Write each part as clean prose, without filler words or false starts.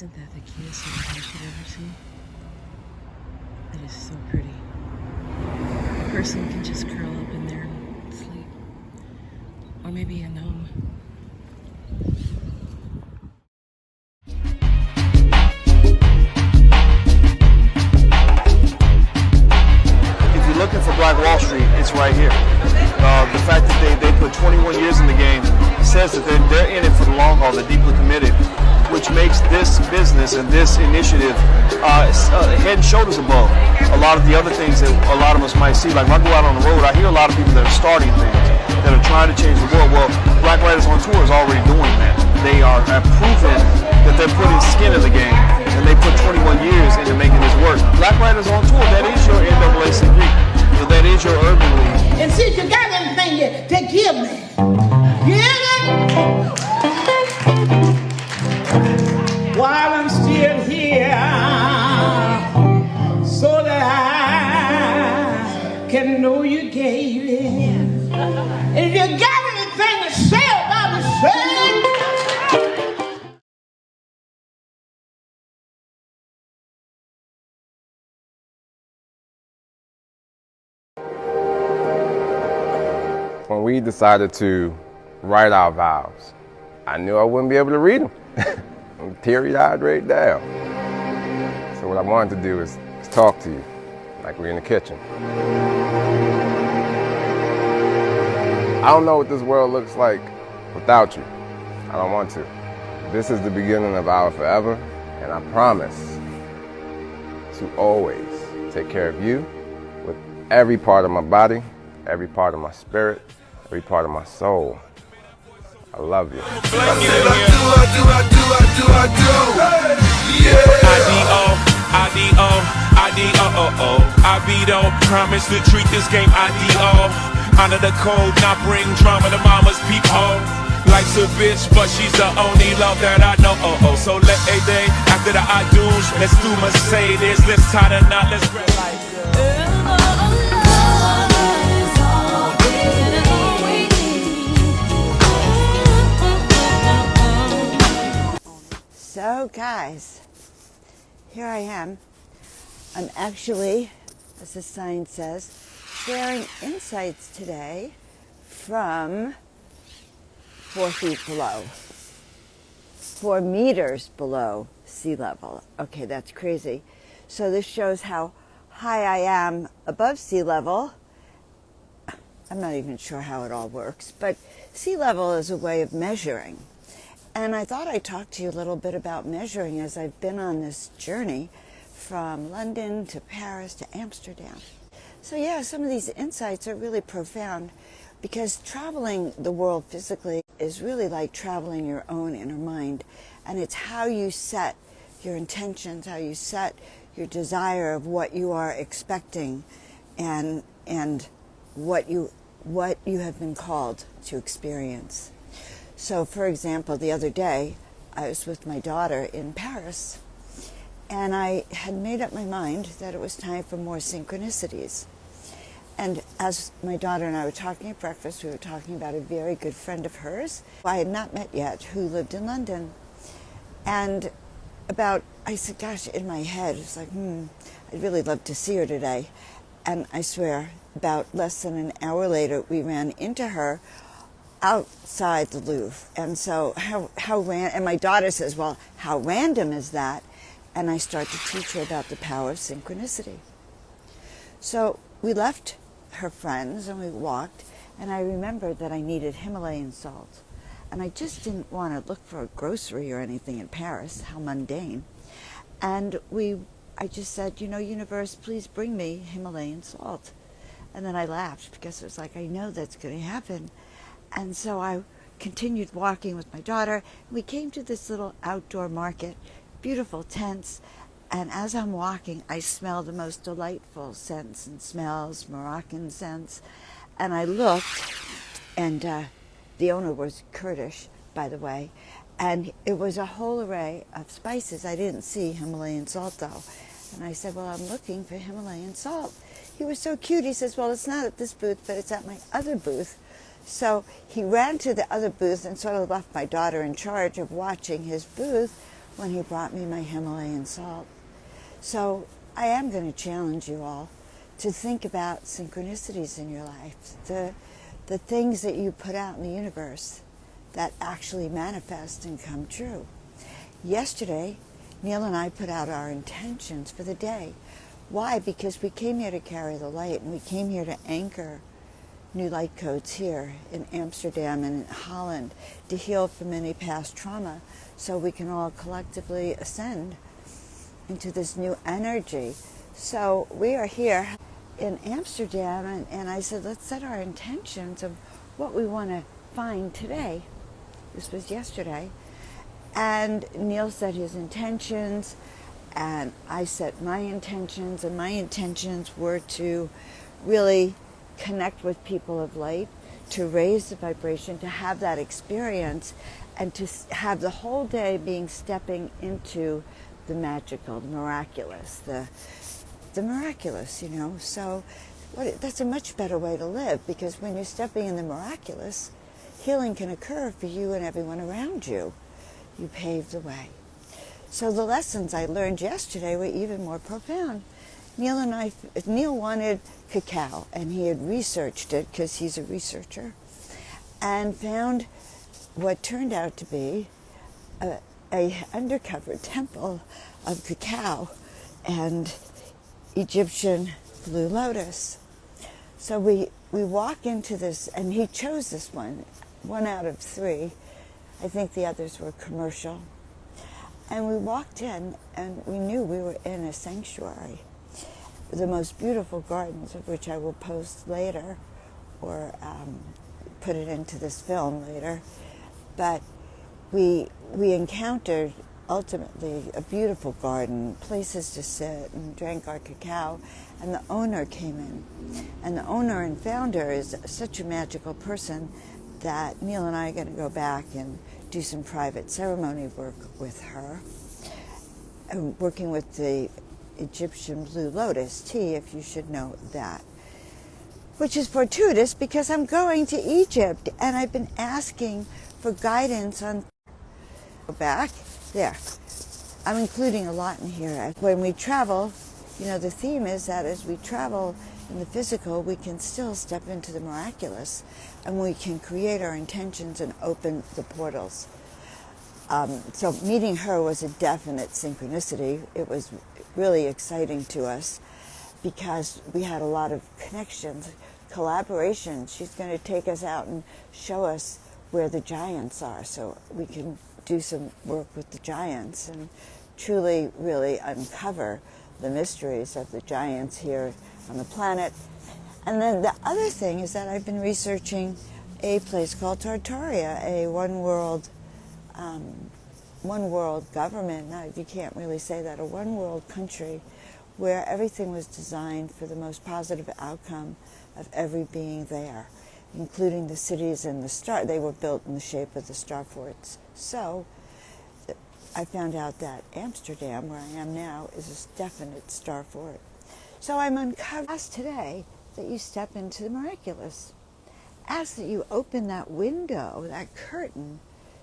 Isn't that the cutest thing you could ever see? It is so pretty. A person can just curl up in there and sleep. Or maybe a gnome. If you're looking for Black Wall Street, it's right here. The fact that they put 21 years in the game says that they're in it for the long haul. They're deeply committed, which makes this business and this initiative head and shoulders above a lot of the other things that a lot of us might see. Like when I go out on the road, I hear a lot of people that are starting things, that are trying to change the world. Well, Black Writers on Tour is already doing that. They have proven that they're putting skin in the game, and they put 21 years into making this work. Black Writers on Tour, that is your NAACP. That is your urban league. And see, you got anything to give me. Give it while I'm still here, so that I can know you gave it. If you got anything to say about the same. When we decided to write our vows, I knew I wouldn't be able to read them. I'm teary-eyed right now. So what I wanted to do is talk to you, like we're in the kitchen. I don't know what this world looks like without you. I don't want to. This is the beginning of our forever, and I promise to always take care of you with every part of my body, every part of my spirit, every part of my soul. I love you. I don't promise to treat this game IDO. Honor the code, not bring drama to mama's peephole. Life's a bitch, but she's the only love that I know. So let a day after the I do's, let's do Mercedes, let's tie the knot, let's rest like So guys, here I am. I'm actually, as the sign says, sharing insights today from 4 feet below, 4 meters below sea level. Okay, that's crazy. So this shows how high I am above sea level. I'm not even sure how it all works, but sea level is a way of measuring. And I thought I'd talk to you a little bit about measuring as I've been on this journey from London to Paris to Amsterdam. So yeah, some of these insights are really profound because traveling the world physically is really like traveling your own inner mind. And it's how you set your intentions, how you set your desire of what you are expecting and what you have been called to experience. So, for example, the other day, I was with my daughter in Paris, and I had made up my mind that it was time for more synchronicities. And as my daughter and I were talking at breakfast, we were talking about a very good friend of hers, who I had not met yet, who lived in London. And I said, gosh, in my head, it's like, I'd really love to see her today. And I swear, about less than an hour later, we ran into her outside the Louvre. And so and my daughter says, well, how random is that? And I start to teach her about the power of synchronicity. So we left her friends and we walked, and I remembered that I needed Himalayan salt. And I just didn't want to look for a grocery or anything in Paris, how mundane. And I just said, universe, please bring me Himalayan salt. And then I laughed because it was like, I know that's going to happen. And so I continued walking with my daughter. We came to this little outdoor market, beautiful tents. And as I'm walking, I smell the most delightful scents and smells, Moroccan scents. And I looked, and the owner was Kurdish, by the way. And it was a whole array of spices. I didn't see Himalayan salt, though. And I said, well, I'm looking for Himalayan salt. He was so cute. He says, well, it's not at this booth, but it's at my other booth. So he ran to the other booth and sort of left my daughter in charge of watching his booth when he brought me my Himalayan salt. So I am going to challenge you all to think about synchronicities in your life, the things that you put out in the universe that actually manifest and come true. Yesterday, Neil and I put out our intentions for the day. Why? Because we came here to carry the light, and we came here to anchor new light codes here in Amsterdam and in Holland to heal from any past trauma so we can all collectively ascend into this new energy. So we are here in Amsterdam, and I said, let's set our intentions of what we want to find today. This was yesterday. And Neil set his intentions, and I set my intentions, and my intentions were to really connect with people of light, to raise the vibration, to have that experience, and to have the whole day being stepping into the magical, the miraculous, the miraculous, you know. So that's a much better way to live, because when you're stepping in the miraculous, healing can occur for you and everyone around you. You pave the way. So the lessons I learned yesterday were even more profound. Neil wanted cacao, and he had researched it because he's a researcher, and found what turned out to be a undercover temple of cacao and Egyptian blue lotus. So we walk into this, and he chose this one out of 3. I think the others were commercial. And we walked in, and we knew we were in a sanctuary. The most beautiful gardens, of which I will post later, or put it into this film later. But we encountered, ultimately, a beautiful garden, places to sit, and drank our cacao. And the owner came in. And the owner and founder is such a magical person that Neil and I are going to go back and do some private ceremony work with her, working with the Egyptian blue lotus tea, if you should know that, which is fortuitous because I'm going to Egypt, and I've been asking for guidance on. Go back there. I'm including a lot in here. When we travel, you know, the theme is that as we travel in the physical, we can still step into the miraculous, and we can create our intentions and open the portals. So meeting her was a definite synchronicity. It was really exciting to us because we had a lot of connections, collaboration. She's going to take us out and show us where the giants are, so we can do some work with the giants and truly, really uncover the mysteries of the giants here on the planet. And then the other thing is that I've been researching a place called Tartaria, a one world government. Now, you can't really say that, a one world country where everything was designed for the most positive outcome of every being there, including the cities and the star. They were built in the shape of the star forts. So I found out that Amsterdam, where I am now, is a definite star fort. So I'm uncovering today that you step into the miraculous. Ask that you open that window, that curtain,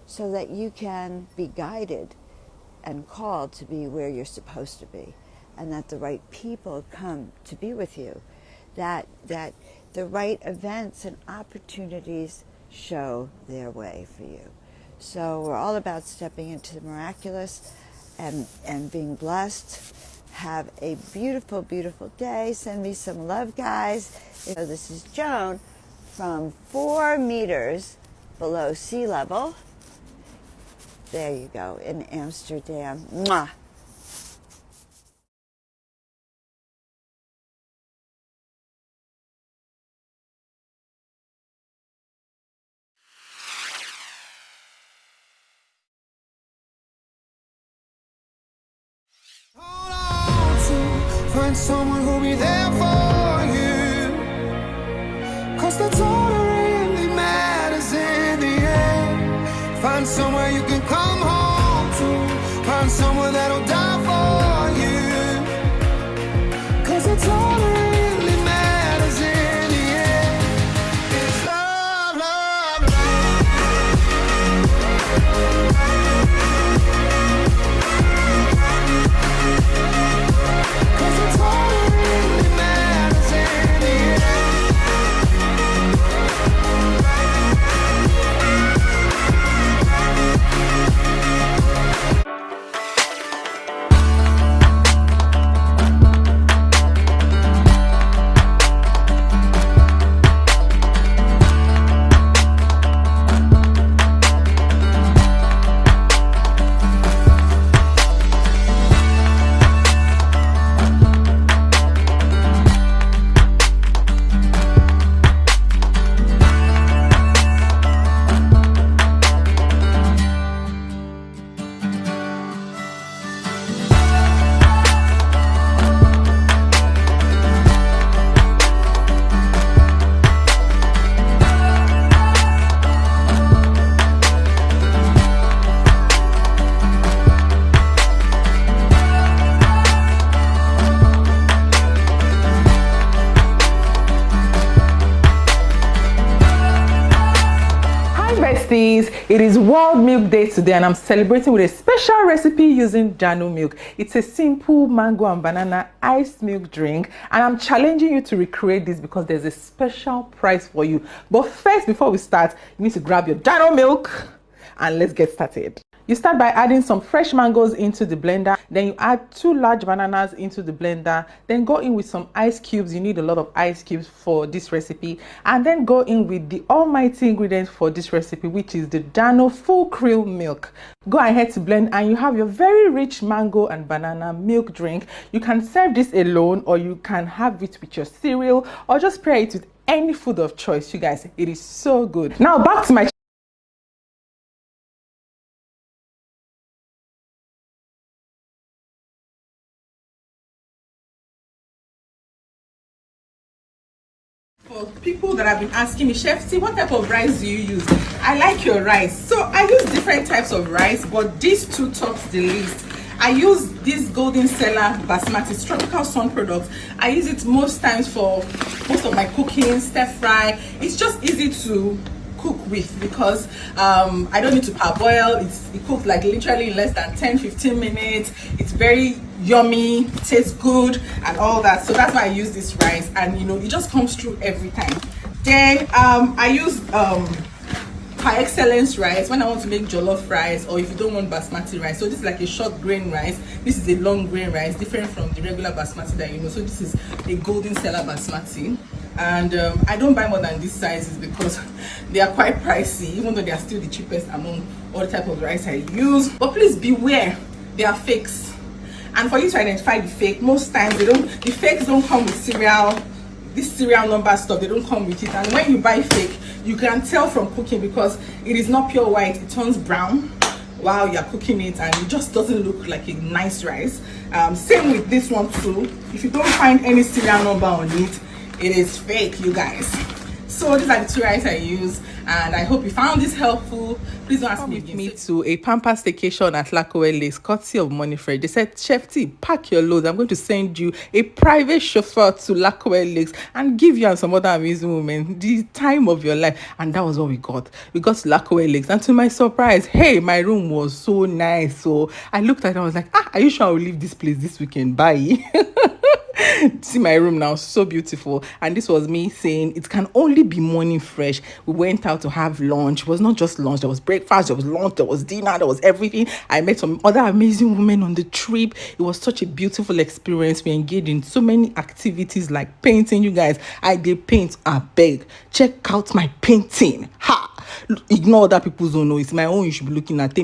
so that you can be guided and called to be where you're supposed to be, and that the right people come to be with you, that the right events and opportunities show their way for you. So we're all about stepping into the miraculous and being blessed. Have a beautiful, beautiful day. Send me some love, guys. So this is Joan from 4 meters below sea level. There you go, in Amsterdam. Mwah. Find someone who'll be there for you, 'cause that's all that really matters in the end. Find somewhere you can come home to. Find someone that'll die for you, 'cause that's all that really matters in the end. It's love, love, love. besties, it is World Milk Day today and I'm celebrating with a special recipe using Dano milk. It's a simple mango and banana iced milk drink and I'm challenging you to recreate this because there's a special prize for you. But first, before we start, you need to grab your Dano milk and let's get started. You start by adding some fresh mangoes into the blender, then you add 2 large bananas into the blender, then go in with some ice cubes. You need a lot of ice cubes for this recipe, and then go in with the almighty ingredient for this recipe, which is the Dano full cream milk. Go ahead to blend and you have your very rich mango and banana milk drink. You can serve this alone or you can have it with your cereal or just pair it with any food of choice. You guys, it is so good. Now back to my For people that have been asking me, Chef T, what type of rice do you use? I like your rice. So I use different types of rice, but these 2 tops the least. I use this Golden Cellar Basmati tropical sun product. I use it most times for most of my cooking, stir fry. It's just easy to cook with because I don't need to parboil. It cooks like literally in less than 10-15 minutes. It's very yummy, tastes good and all that. So that's why I use this rice, and you know, it just comes through every time. Then I use par excellence rice when I want to make jollof rice, or if you don't want basmati rice. So this is like a short grain rice. This is a long grain rice, different from the regular basmati that you know. So this is a Golden Cellar Basmati, and I don't buy more than these sizes because they are quite pricey, even though they are still the cheapest among all the type of rice I use. But please beware, they are fakes. And for you to identify the fake, most times the fakes don't come with cereal, this cereal number stuff, they don't come with it. And when you buy fake, you can tell from cooking because it is not pure white, it turns brown while you're cooking it and it just doesn't look like a nice rice. Same with this one too. If you don't find any cereal number on it, it is fake, you guys. So these are the 2 rice I use, and I hope you found this helpful. Please don't ask me again. Me to a pampas staycation at Lakowe Lakes, courtesy of Money Fresh. They said, Chef T, pack your loads. I'm going to send you a private chauffeur to Lakowe Lakes and give you and some other amazing women the time of your life. And that was what we got. We got to Lakowe Lakes, and to my surprise, hey, my room was so nice. So I looked at it and I was like, are you sure I will leave this place this weekend? Bye. See my room now, so beautiful. And this was me saying it can only be Morning Fresh. We went out to have lunch. It was not just lunch, there was breakfast, there was lunch, there was dinner, there was everything. I met some other amazing women on the trip. It was such a beautiful experience. We engaged in so many activities like painting. You guys, I did paint. I beg, check out my painting. Ignore other people's own. No, it's my own. You should be looking at.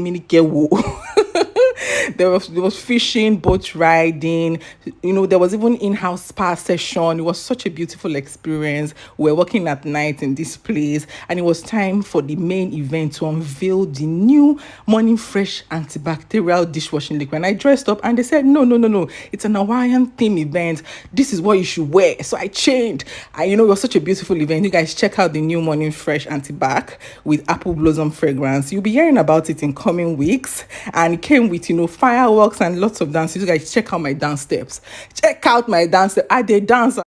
There was fishing, boat riding, you know, there was even in-house spa session. It was such a beautiful experience. We were working at night in this place, and it was time for the main event to unveil the new Morning Fresh antibacterial dishwashing liquid. And I dressed up and they said, no, it's an Hawaiian theme event. This is what you should wear. So I changed. You know, it was such a beautiful event. You guys check out the new Morning Fresh antibac with apple blossom fragrance. You'll be hearing about it in coming weeks, and it came with, you know, fireworks and lots of dances. You guys check out my dance steps. Check out my dance steps. I did dance.